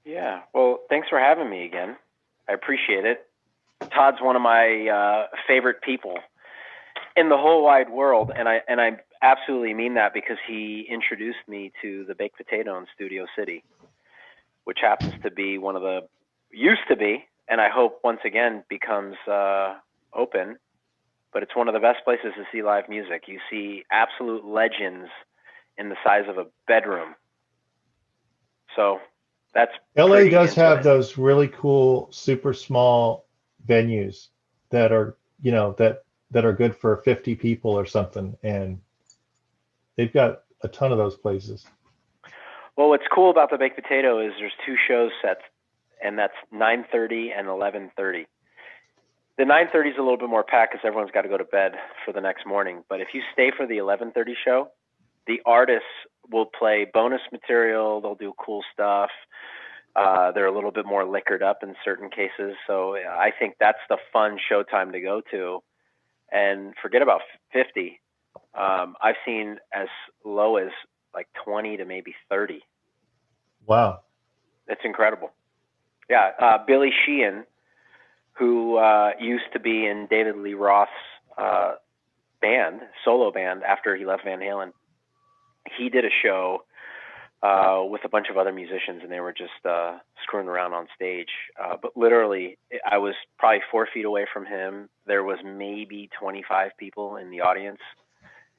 Yeah. Well, thanks for having me again. I appreciate it. Todd's one of my favorite people in the whole wide world, and I absolutely mean that because he introduced me to the baked potato in Studio City, which happens to be one of the used to be, and I hope once again becomes open. But it's one of the best places to see live music. You see absolute legends in the size of a bedroom. So that's LA pretty does have intimate. those really cool, super small venues that are, that are good for 50 people or something, and they've got a ton of those places. Well, what's cool about the baked potato is there's two shows set, and that's 9:30 and 11:30. The 9:30 is a little bit more packed because everyone's got to go to bed for the next morning. But if you stay for the 11:30 show, the artists will play bonus material. They'll do cool stuff. They're a little bit more liquored up in certain cases. So I think that's the fun showtime to go to. And forget about 50. I've seen as low as like 20 to maybe 30. Wow. It's incredible. Yeah, Billy Sheehan, who used to be in David Lee Roth's solo band after he left Van Halen, he did a show with a bunch of other musicians, and they were just screwing around on stage. But literally, I was probably 4 feet away from him. There was maybe 25 people in the audience.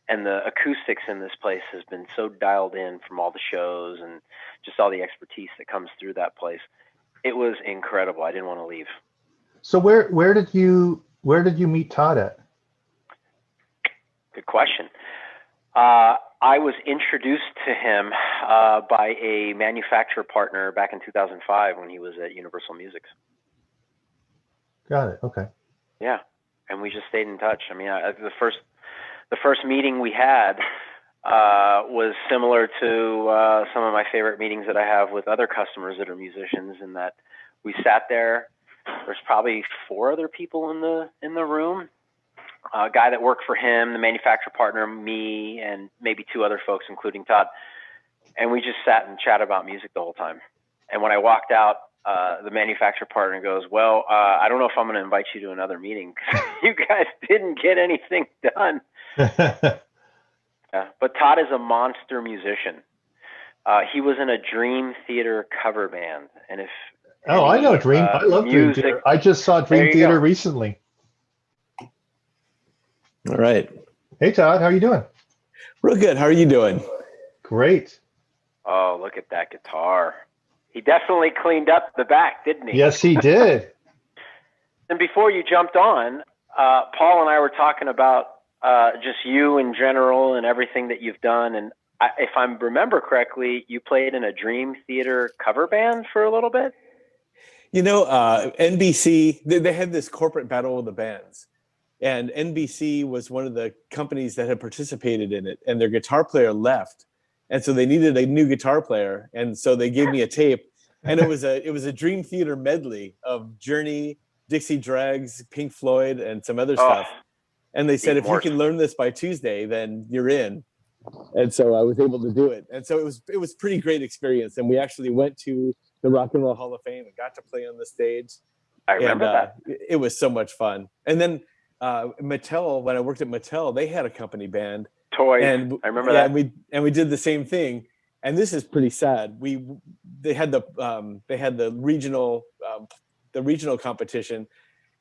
And the acoustics in this place has been so dialed in from all the shows and just all the expertise that comes through that place. It was incredible. I didn't want to leave. So where did you meet Todd at? Good question. I was introduced to him by a manufacturer partner back in 2005 when he was at Universal Music. Got it. Okay. Yeah, and we just stayed in touch. I mean, the first meeting we had was similar to some of my favorite meetings that I have with other customers that are musicians, in that we sat there. There's probably 4 other people in the room. A guy that worked for him, the manufacturer partner, me, and maybe 2 other folks, including Todd. And we just sat and chatted about music the whole time. And when I walked out, the manufacturer partner goes, well, I don't know if I'm going to invite you to another meeting because you guys didn't get anything done. But Todd is a monster musician. He was in a Dream Theater cover band. And if Oh, I know Dream. I love Dream music, Theater. I just saw there Dream you Theater go. recently. All right. Hey, Todd, how are you doing? Real good. How are you doing? Great. Oh, look at that guitar. He definitely cleaned up the back, didn't he? Yes, he did. And before you jumped on, Paul and I were talking about just you in general and everything that you've done. And if I remember correctly, you played in a Dream Theater cover band for a little bit? NBC, they had this corporate battle of the bands. And NBC was one of the companies that had participated in it, and their guitar player left, and so they needed a new guitar player, and so they gave me a tape, and it was a Dream Theater medley of Journey, Dixie Dregs, Pink Floyd, and some other stuff. And they said, if you can learn this by Tuesday, then you're in. And so I was able to do it, and so it was pretty great experience. And we actually went to the Rock and Roll Hall of Fame and got to play on the stage. I remember that. It was so much fun. And then Mattel, when I worked at Mattel, they had a company band. Toys. And I remember that. And we did the same thing. And this is pretty sad. They had the regional competition,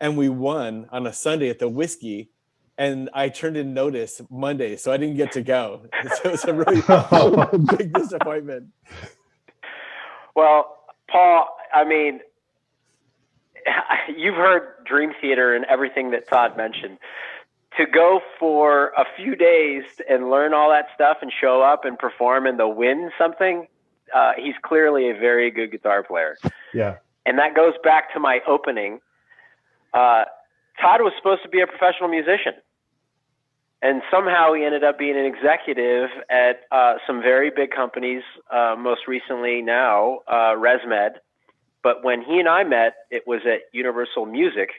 and we won on a Sunday at the Whiskey. And I turned in notice Monday, so I didn't get to go. So it was a really big disappointment. Well, Paul, I mean, you've heard Dream Theater and everything that Todd mentioned. To go for a few days and learn all that stuff and show up and perform and to win something, he's clearly a very good guitar player. Yeah. And that goes back to my opening. Todd was supposed to be a professional musician. And somehow he ended up being an executive at some very big companies, most recently now, ResMed. But when he and I met, it was at Universal Music,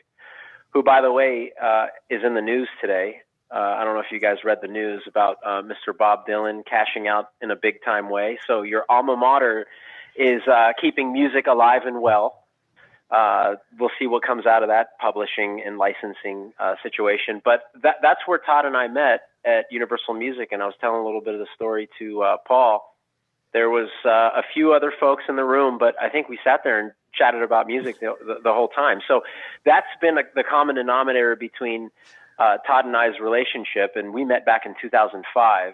who, by the way, is in the news today. I don't know if you guys read the news about Mr. Bob Dylan cashing out in a big-time way. So your alma mater is keeping music alive and well. We'll see what comes out of that publishing and licensing situation. But that's where Todd and I met at Universal Music, and I was telling a little bit of the story to Paul. There was a few other folks in the room, but I think we sat there and chatted about music the whole time. So that's been the common denominator between Todd and I's relationship, and we met back in 2005.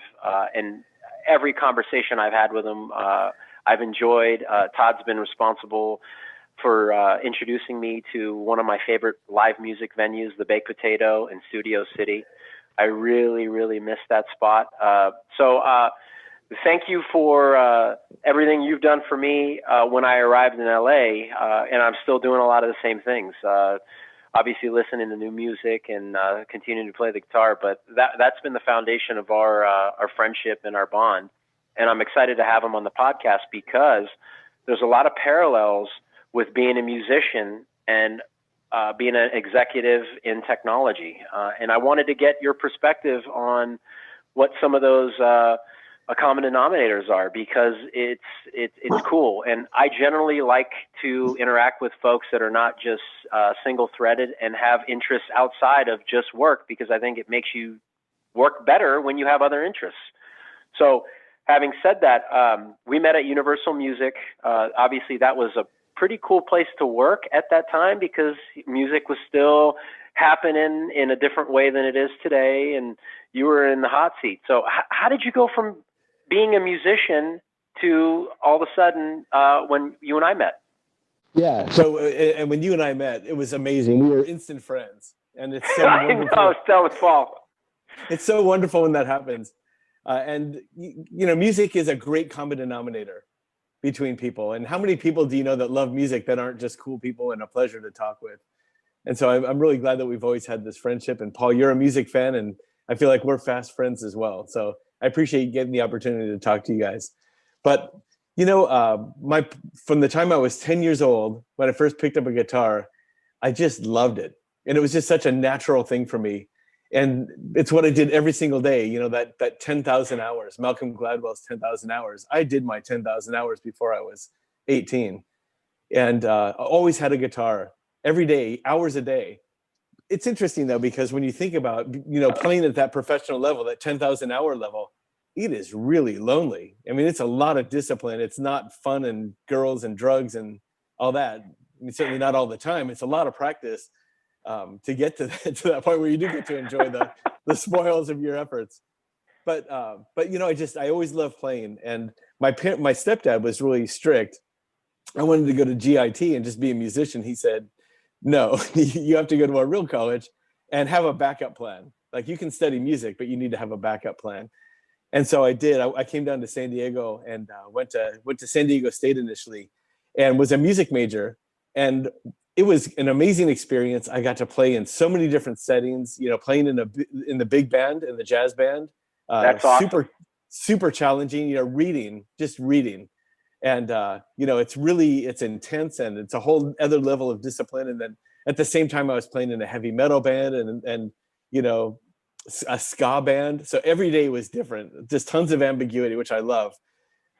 And every conversation I've had with him, I've enjoyed. Todd's been responsible for introducing me to one of my favorite live music venues, the Baked Potato in Studio City. I really, really miss that spot. So thank you for everything you've done for me when I arrived in LA, and I'm still doing a lot of the same things. Obviously listening to new music and continuing to play the guitar, but that's been the foundation of our friendship and our bond. And I'm excited to have him on the podcast because there's a lot of parallels with being a musician and being an executive in technology. And I wanted to get your perspective on what some of those common denominators are, because it's cool. And I generally like to interact with folks that are not just single-threaded and have interests outside of just work, because I think it makes you work better when you have other interests. So having said that, we met at Universal Music. Obviously, that was a pretty cool place to work at that time because music was still happening in a different way than it is today, and you were in the hot seat. So how did you go from being a musician to all of a sudden when you and I met? Yeah. So, and when you and I met, it was amazing. We were instant friends, and it's so wonderful. I know, tell us, Paul. It's so wonderful when that happens. And you know, music is a great common denominator between people. And how many people do you know that love music that aren't just cool people and a pleasure to talk with? And so I'm really glad that we've always had this friendship. And Paul, you're a music fan, and I feel like we're fast friends as well. So I appreciate getting the opportunity to talk to you guys. But you know, from the time I was 10 years old, when I first picked up a guitar, I just loved it. And it was just such a natural thing for me. And it's what I did every single day, you know, that 10,000 hours, Malcolm Gladwell's 10,000 hours. I did my 10,000 hours before I was 18. And I always had a guitar every day, hours a day. It's interesting, though, because when you think about, you know, playing at that professional level, that 10,000 hour level, it is really lonely. I mean, it's a lot of discipline. It's not fun and girls and drugs and all that. I mean, certainly not all the time. It's a lot of practice to get to that point where you do get to enjoy the spoils of your efforts. But you know, I always loved playing. And my stepdad was really strict. I wanted to go to GIT and just be a musician. He said, no, you have to go to a real college and have a backup plan. Like, you can study music, but you need to have a backup plan. And so I did. I came down to San Diego and went to San Diego State initially, and was a music major. And it was an amazing experience. I got to play in so many different settings. You know, playing in the big band, in the jazz band. That's awesome. Super challenging. You know, just reading, and you know, it's intense, and it's a whole other level of discipline. And then at the same time, I was playing in a heavy metal band, and you know, a ska band. So every day was different. Just tons of ambiguity, which I love.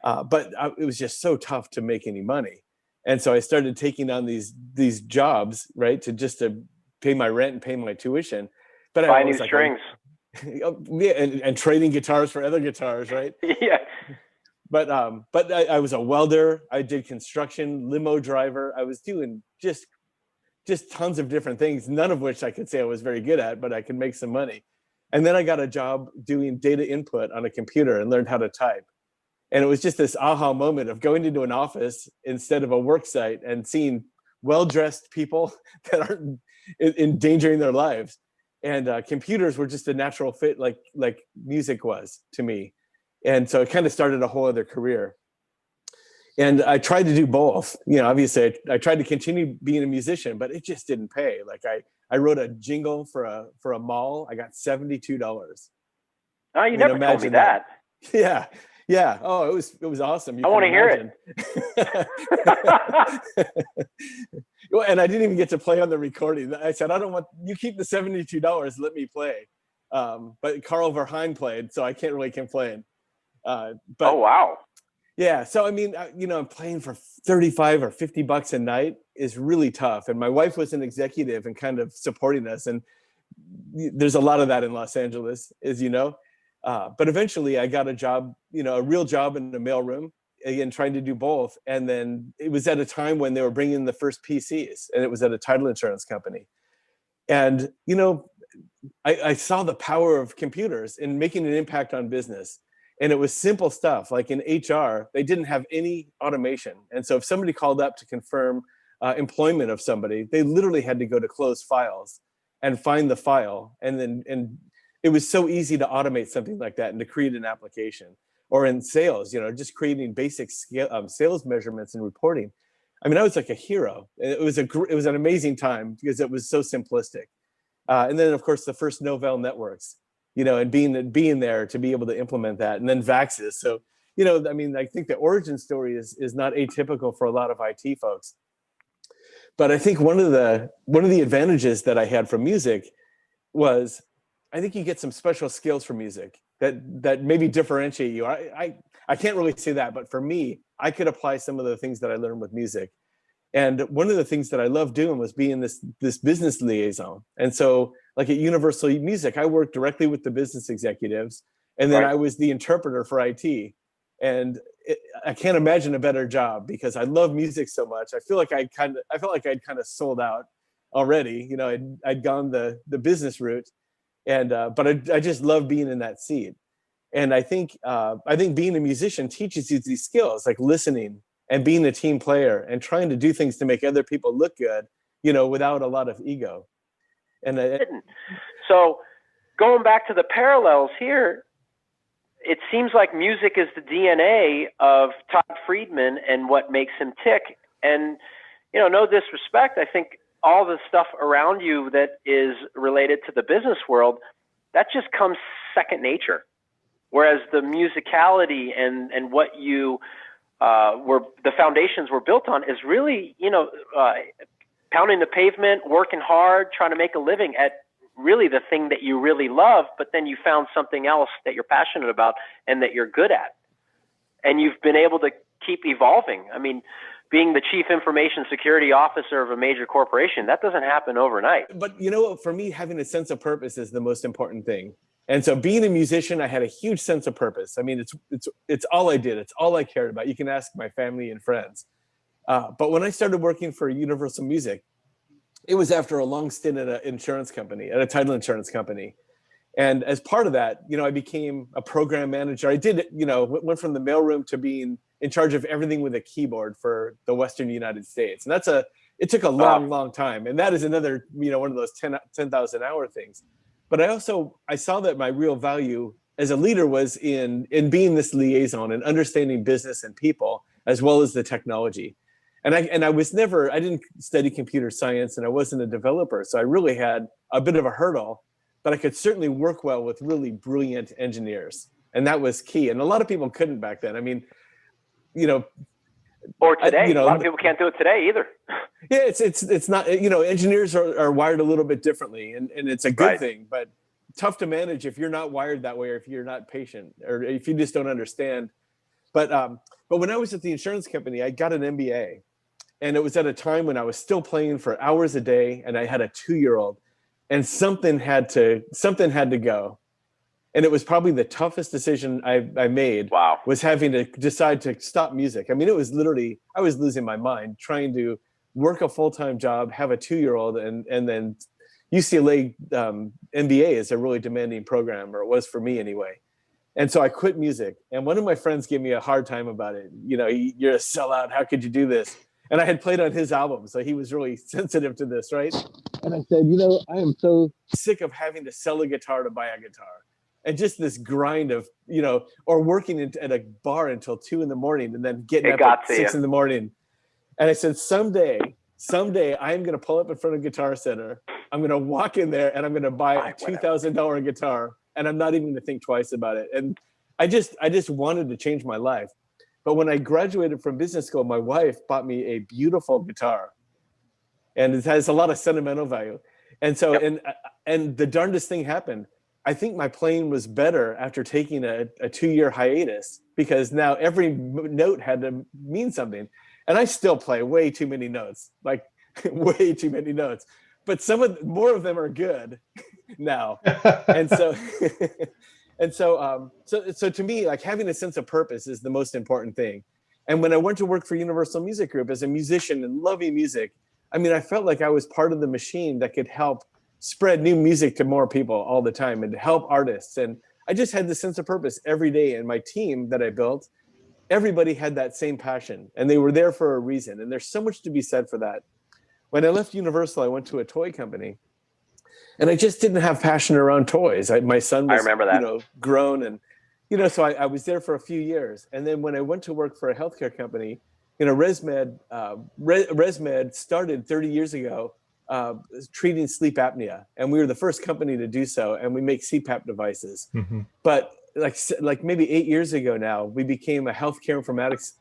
But it was just so tough to make any money. And so I started taking on these jobs, right, to pay my rent and pay my tuition. But buy new strings. Yeah, and trading guitars for other guitars, right? Yeah. But I was a welder. I did construction, limo driver. I was doing just tons of different things, none of which I could say I was very good at, but I could make some money. And then I got a job doing data input on a computer and learned how to type. And it was just this aha moment of going into an office instead of a work site and seeing well-dressed people that aren't endangering their lives. And computers were just a natural fit, like music was to me. And so it kind of started a whole other career. And I tried to do both. You know, obviously I tried to continue being a musician, but it just didn't pay. Like I wrote a jingle for a mall. I got $72. Oh, you never told me that. Yeah. Yeah. Oh, it was awesome. I want to hear it. Well, and I didn't even get to play on the recording. I said, I don't want you keep the $72. Let me play. But Carl Verheyen played, so I can't really complain. But, oh wow. Yeah. So, I mean, playing for 35 or $50 a night is really tough. And my wife was an executive and kind of supporting us. And there's a lot of that in Los Angeles, as you know. But eventually I got a job, a real job in the mailroom, again, trying to do both. And then it was at a time when they were bringing in the first PCs, and it was at a title insurance company. And, I saw the power of computers in making an impact on business. And it was simple stuff. Like in HR, they didn't have any automation. And so if somebody called up to confirm employment of somebody, they literally had to go to closed files and find the file. And it was so easy to automate something like that and to create an application. Or in sales, just creating basic sales measurements and reporting. I mean, I was like a hero. It was an amazing time because it was so simplistic. And then, of course, the first Novell networks, and being there to be able to implement that, and then Vaxis. So, I think the origin story is not atypical for a lot of IT folks. But I think one of the advantages that I had from music was, I think you get some special skills from music that maybe differentiate you. I can't really say that, but for me, I could apply some of the things that I learned with music. And one of the things that I loved doing was being this business liaison. And so, like at Universal Music, I worked directly with the business executives, and then I was the interpreter for IT. And I can't imagine a better job because I love music so much. I felt like I'd kind of sold out already. I'd gone the business route, and but I just love being in that seat. And I think being a musician teaches you these skills, like listening and being a team player and trying to do things to make other people look good, without a lot of ego. And so going back to the parallels here, it seems like music is the DNA of Todd Friedman and what makes him tick. And, no disrespect, I think all the stuff around you that is related to the business world, that just comes second nature. Whereas the musicality and what you the foundations were built on is really, pounding the pavement, working hard, trying to make a living at really the thing that you really love, but then you found something else that you're passionate about and that you're good at. And you've been able to keep evolving. I mean, being the chief information security officer of a major corporation, that doesn't happen overnight. But for me, having a sense of purpose is the most important thing. And so being a musician, I had a huge sense of purpose. I mean, it's all I did. It's all I cared about. You can ask my family and friends. But when I started working for Universal Music, it was after a long stint at a title insurance company. And as part of that, I became a program manager. I did, went from the mailroom to being in charge of everything with a keyboard for the Western United States. And it took a long time. And that is another, one of those 10,000 hour things. But I saw that my real value as a leader was in being this liaison and understanding business and people, as well as the technology. And I didn't study computer science, and I wasn't a developer. So I really had a bit of a hurdle, but I could certainly work well with really brilliant engineers. And that was key. And a lot of people couldn't back then. I mean, or today, a lot of people can't do it today either. Yeah, it's not, engineers are wired a little bit differently, and it's a good thing, but tough to manage if you're not wired that way, or if you're not patient, or if you just don't understand. But when I was at the insurance company, I got an MBA, and it was at a time when I was still playing for hours a day, and I had a 2-year-old, and something had to go. And it was probably the toughest decision I made. Wow. Was having to decide to stop music. I mean, it was literally, I was losing my mind trying to work a full-time job, have a 2-year-old, and then UCLA MBA is a really demanding program, or it was for me anyway. And so I quit music. And one of my friends gave me a hard time about it. You're a sellout. How could you do this? And I had played on his album, so he was really sensitive to this, right? And I said, I am so sick of having to sell a guitar to buy a guitar. And just this grind of, or working at a bar until 2 a.m. and then getting up at 6 a.m. And I said, someday I'm going to pull up in front of Guitar Center. I'm going to walk in there and I'm going to buy a $2,000 guitar, and I'm not even going to think twice about it. And I just wanted to change my life. But when I graduated from business school, my wife bought me a beautiful guitar, and it has a lot of sentimental value. And so, and the darndest thing happened. I think my playing was better after taking a 2-year hiatus, because now every note had to mean something. And I still play way too many notes, like way too many notes. But more of them are good now. And so, so to me, like, having a sense of purpose is the most important thing. And when I went to work for Universal Music Group as a musician and loving music, I mean, I felt like I was part of the machine that could help spread new music to more people all the time and to help artists. And I just had this sense of purpose every day. And my team that I built, everybody had that same passion, and they were there for a reason. And there's so much to be said for that. When I left Universal, I went to a toy company, and I just didn't have passion around toys. My son was, I remember that. Grown, and so I was there for a few years. And then when I went to work for a healthcare company, ResMed started 30 years ago treating sleep apnea, and we were the first company to do so. And we make CPAP devices. Mm-hmm. But like maybe 8 years ago now, we became a healthcare informatics.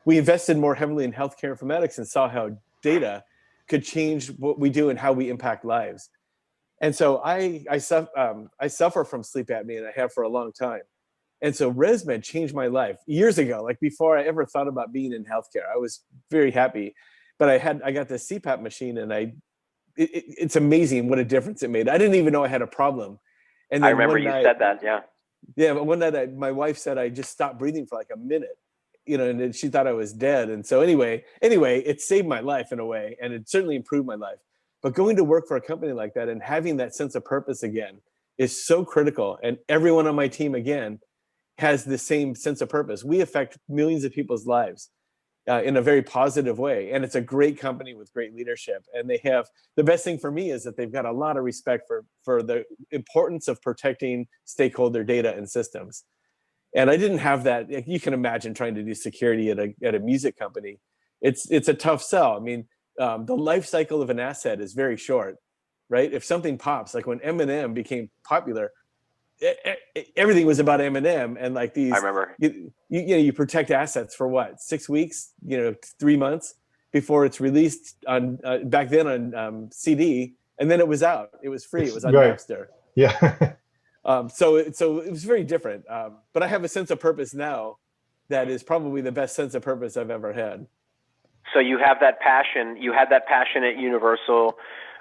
We invested more heavily in healthcare informatics and saw how data could change what we do and how we impact lives. And so I suffer from sleep apnea, and I have for a long time. And so ResMed changed my life years ago, like before I ever thought about being in healthcare. I was very happy, but I got this CPAP machine, and it's amazing what a difference it made. I didn't even know I had a problem. And then I remember you said that, yeah. Yeah, but one night my wife said I just stopped breathing for like a minute, and she thought I was dead. And so anyway, it saved my life in a way, and it certainly improved my life. But going to work for a company like that and having that sense of purpose again is so critical. And everyone on my team, again, has the same sense of purpose. We affect millions of people's lives in a very positive way. And it's a great company with great leadership. And they have, the best thing for me is that they've got a lot of respect for the importance of protecting stakeholder data and systems. And I didn't have that. You can imagine trying to do security at a music company. It's a tough sell. I mean, the life cycle of an asset is very short, right? If something pops, like when Eminem became popular, everything was about Eminem, and like these. I remember. You protect assets for what, 6 weeks, 3 months before it's released on back then on CD, and then it was out. It was free. It was on Napster. Yeah. So it was very different. But I have a sense of purpose now that is probably the best sense of purpose I've ever had. So you have that passion. You had that passion at Universal.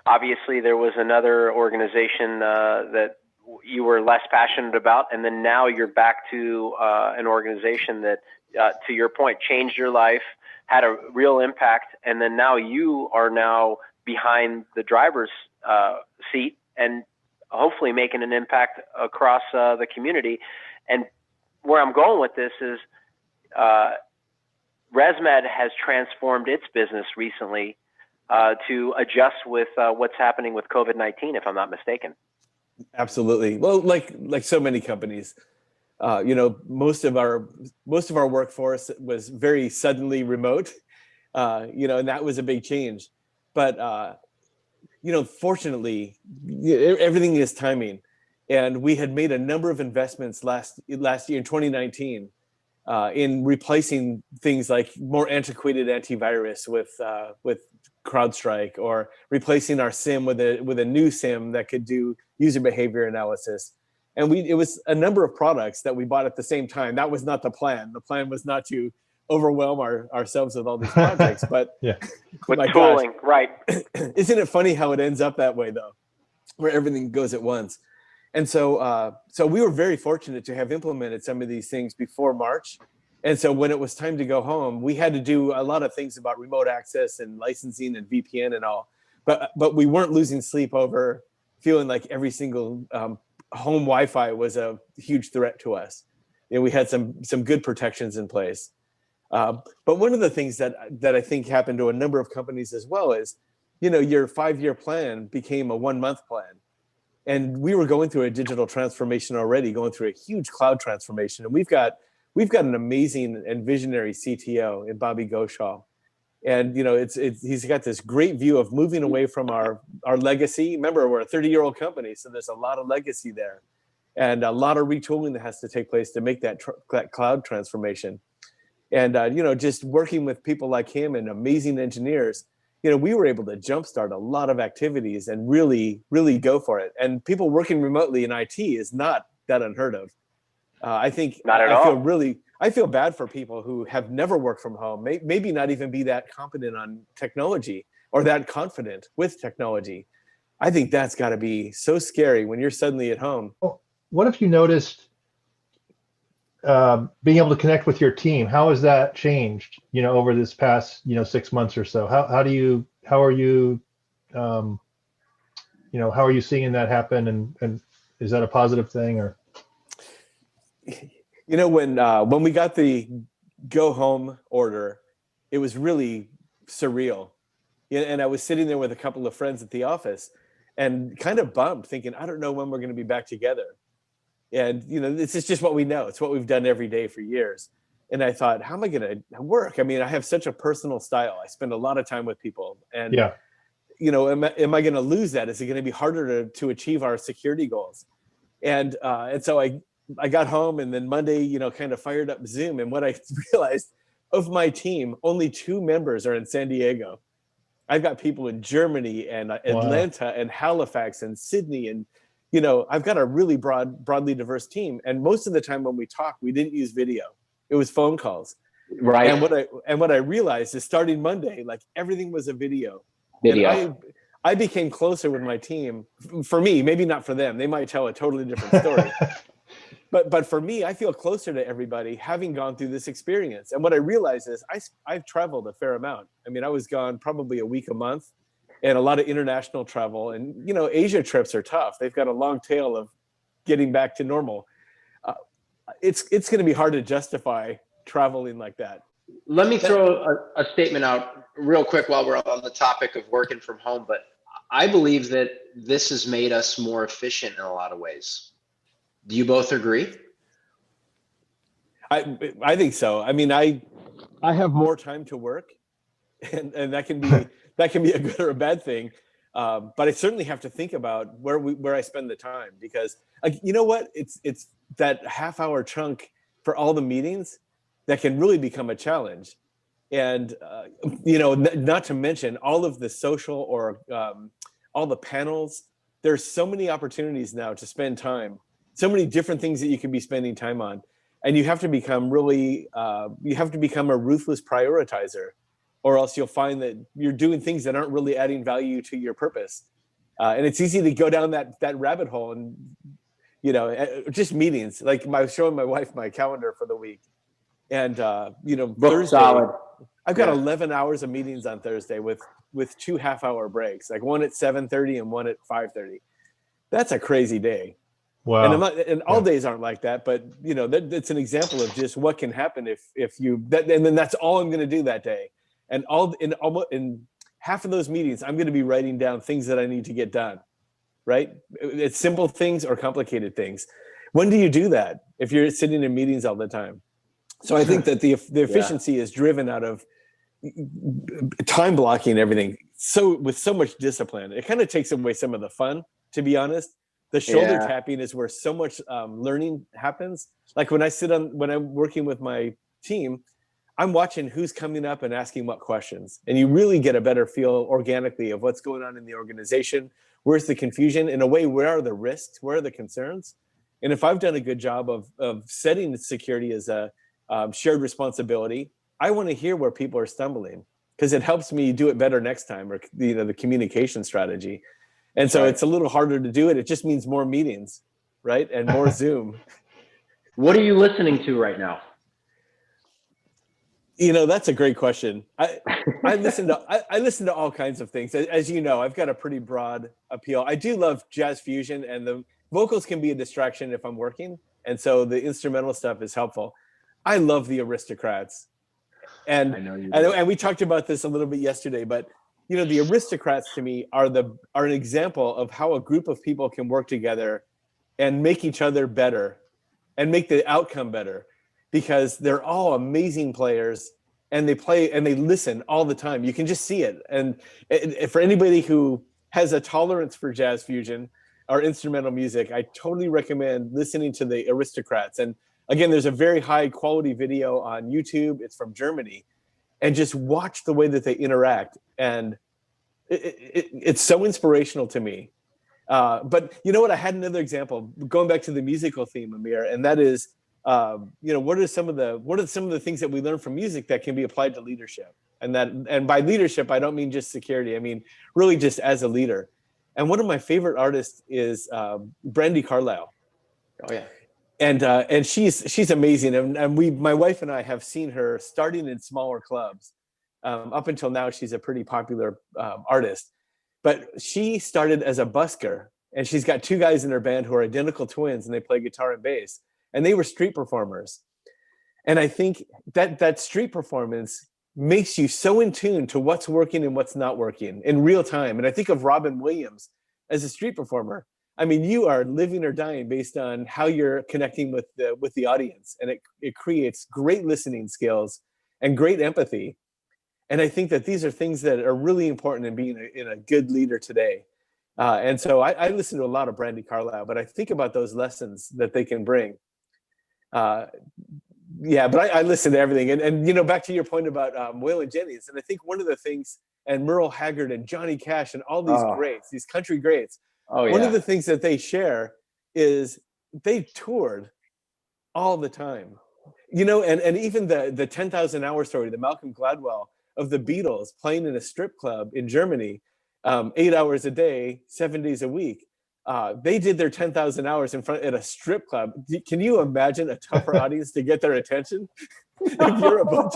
Obviously, there was another organization that you were less passionate about, and then now you're back to an organization that, to your point, changed your life, had a real impact, and then now you are now behind the driver's seat and hopefully making an impact across the community. And where I'm going with this is ResMed has transformed its business recently to adjust with what's happening with COVID-19, if I'm not mistaken. Absolutely. Well, like so many companies, most of our workforce was very suddenly remote, and that was a big change. But fortunately, everything is timing, and we had made a number of investments last year in 2019 in replacing things like more antiquated antivirus with CrowdStrike, or replacing our SIM with a new SIM that could do user behavior analysis. And it was a number of products that we bought at the same time. That was not the plan. The plan was not to overwhelm ourselves with all these projects, but yeah, with tooling, gosh, right? Isn't it funny how it ends up that way, though, where everything goes at once? And so we were very fortunate to have implemented some of these things before March. And so when it was time to go home, we had to do a lot of things about remote access and licensing and VPN and all. But we weren't losing sleep over feeling like every single home Wi-Fi was a huge threat to us. We had some good protections in place. But one of the things that I think happened to a number of companies as well is, your 5-year plan became a 1-month plan. And we were going through a digital transformation already, going through a huge cloud transformation. And we've got an amazing and visionary CTO in Bobby Ghoshal. And, he's got this great view of moving away from our legacy. Remember, we're a 30-year-old company, so there's a lot of legacy there and a lot of retooling that has to take place to make that cloud transformation. And, just working with people like him and amazing engineers we were able to jumpstart a lot of activities and really, really go for it. And people working remotely in IT is not that unheard of. I think Not at all. I feel bad for people who have never worked from home, maybe not even be that competent on technology or that confident with technology. I think that's got to be so scary when you're suddenly at home. Well, what have you noticed being able to connect with your team? How has that changed, over this past, 6 months or so? How are you, how are you seeing that happen? And is that a positive thing or? When we got the go home order, it was really surreal. And I was sitting there with a couple of friends at the office and kind of bummed, thinking, I don't know when we're going to be back together. And, this is just what we know. It's what we've done every day for years. And I thought, how am I going to work? I mean, I have such a personal style. I spend a lot of time with people. And, yeah. Am I going to lose that? Is it going to be harder to achieve our security goals? And so I got home, and then Monday, kind of fired up Zoom. And what I realized, of my team, only 2 members are in San Diego. I've got people in Germany and Atlanta and Halifax and Sydney. And, I've got a really broadly diverse team. And most of the time when we talk, we didn't use video. It was phone calls. Right. And what I realized is starting Monday, like everything was a video. And I became closer with my team. For me, maybe not for them. They might tell a totally different story. But for me, I feel closer to everybody having gone through this experience. And what I realized is I've traveled a fair amount. I mean, I was gone probably a week a month, and a lot of international travel. And, Asia trips are tough. They've got a long tail of getting back to normal. It's going to be hard to justify traveling like that. Let me throw a statement out real quick while we're on the topic of working from home. But I believe that this has made us more efficient in a lot of ways. Do you both agree? I think so. I mean, I have more time to work, and that can be a good or a bad thing. But I certainly have to think about where I spend the time, because what? It's that half-hour chunk for all the meetings that can really become a challenge. And not to mention all of the social or all the panels. There's so many opportunities now to spend time. So many different things that you can be spending time on. And you have to become a ruthless prioritizer, or else you'll find that you're doing things that aren't really adding value to your purpose. And it's easy to go down that rabbit hole and, just meetings. Like I was showing my wife my calendar for the week. And, Thursday, solid. I've got 11 hours of meetings on Thursday with 2 half-hour breaks, like one at 7:30 and one at 5:30. That's a crazy day. Wow. And all days aren't like that, but that's an example of just what can happen if you and then that's all I'm going to do that day. And in half of those meetings, I'm going to be writing down things that I need to get done. Right? It's simple things or complicated things. When do you do that if you're sitting in meetings all the time? So I think that the efficiency is driven out of time blocking everything. So with so much discipline, it kind of takes away some of the fun, to be honest. The shoulder tapping is where so much learning happens. Like when I'm working with my team, I'm watching who's coming up and asking what questions. And you really get a better feel organically of what's going on in the organization. Where's the confusion? In a way, where are the risks? Where are the concerns? And if I've done a good job of setting security as a shared responsibility, I want to hear where people are stumbling, because it helps me do it better next time, or the communication strategy. And so It's a little harder to do it. It just means more meetings, right? And more Zoom. What are you listening to right now? That's a great question. I listen to all kinds of things. As you know, I've got a pretty broad appeal. I do love jazz fusion, and the vocals can be a distraction if I'm working. And so the instrumental stuff is helpful. I love the Aristocrats. And we talked about this a little bit yesterday, but the Aristocrats to me are an example of how a group of people can work together and make each other better and make the outcome better, because they're all amazing players, and they play and they listen all the time. You can just see it. And for anybody who has a tolerance for jazz fusion or instrumental music, I totally recommend listening to the Aristocrats. And again, there's a very high quality video on YouTube. It's from Germany. And just watch the way that they interact. And it's so inspirational to me. But you know what? I had another example going back to the musical theme, Amir, and that is, what are some of the things that we learn from music that can be applied to leadership? And by leadership, I don't mean just security. I mean really just as a leader. And one of my favorite artists is Brandy Carlisle. Oh yeah. And she's amazing. And my wife and I have seen her starting in smaller clubs. Up until now, she's a pretty popular artist. But she started as a busker, and she's got two guys in her band who are identical twins, and they play guitar and bass. And they were street performers. And I think that street performance makes you so in tune to what's working and what's not working in real time. And I think of Robin Williams as a street performer. I mean, you are living or dying based on how you're connecting with the audience, and it creates great listening skills and great empathy. And I think that these are things that are really important in being a good leader today. And so I listen to a lot of Brandy Carlisle, but I think about those lessons that they can bring. But I listen to everything. And back to your point about Waylon Jennings, and I think one of the things, and Merle Haggard and Johnny Cash and all these greats, these country greats, one of the things that they share is they toured all the time. And even the 10,000 hour story, the Malcolm Gladwell of the Beatles playing in a strip club in Germany, 8 hours a day, 7 days a week. They did their 10,000 hours at a strip club. Can you imagine a tougher audience to get their attention? If you're a bunch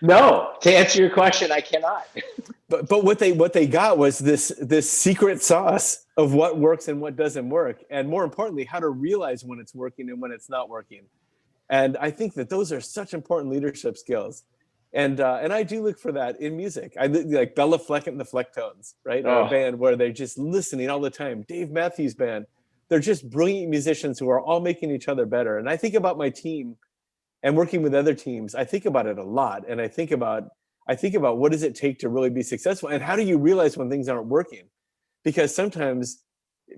No, to answer your question, I cannot. But what they got was this secret sauce of what works and what doesn't work, and more importantly, how to realize when it's working and when it's not working. And I think that those are such important leadership skills. And I do look for that in music. I like Bella Fleck and the Flecktones, right? Or a band where they're just listening all the time. Dave Matthews Band. They're just brilliant musicians who are all making each other better. And I think about my team and working with other teams. I think about it a lot. And I think about what does it take to really be successful? And how do you realize when things aren't working? Because sometimes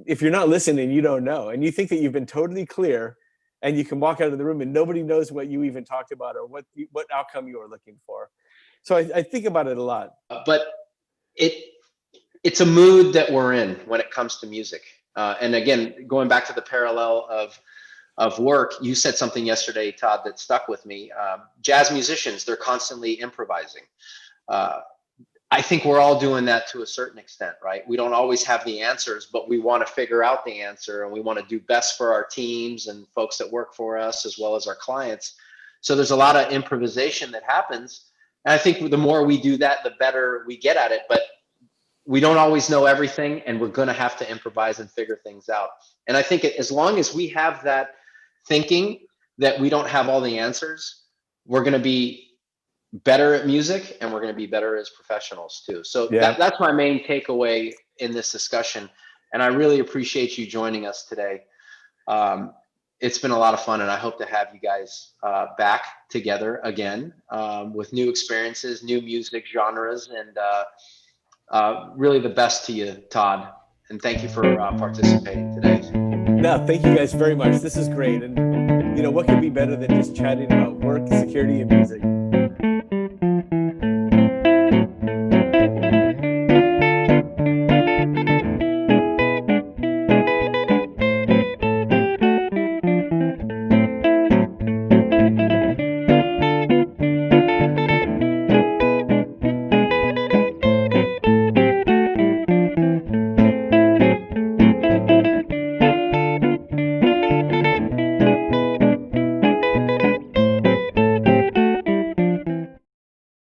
if you're not listening, you don't know. And you think that you've been totally clear, and you can walk out of the room and nobody knows what you even talked about or what outcome you were looking for. So I think about it a lot. But it's a mood that we're in when it comes to music. And again, going back to the parallel of work, you said something yesterday, Todd, that stuck with me. Jazz musicians, they're constantly improvising. I think we're all doing that to a certain extent, right? We don't always have the answers, but we want to figure out the answer, and we want to do best for our teams and folks that work for us, as well as our clients. So there's a lot of improvisation that happens. And I think the more we do that, the better we get at it. But we don't always know everything, and we're going to have to improvise and figure things out. And I think as long as we have that thinking that we don't have all the answers, we're going to be better at music, and we're going to be better as professionals too. So that's my main takeaway in this discussion. And I really appreciate you joining us today. It's been a lot of fun, and I hope to have you guys back together again with new experiences, new music genres, and really the best to you, Todd. And thank you for participating today. No, thank you guys very much. This is great. And what could be better than just chatting about work, security, and music?